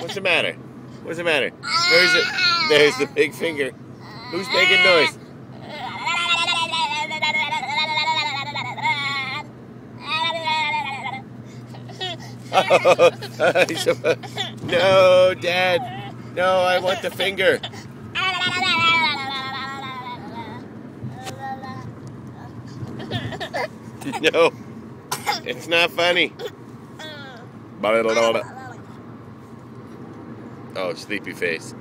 What's the matter? What's the matter? There's it. There's the big finger. Who's making noise? No, Dad. No, I want the finger. No, it's not funny. Oh, sleepy face.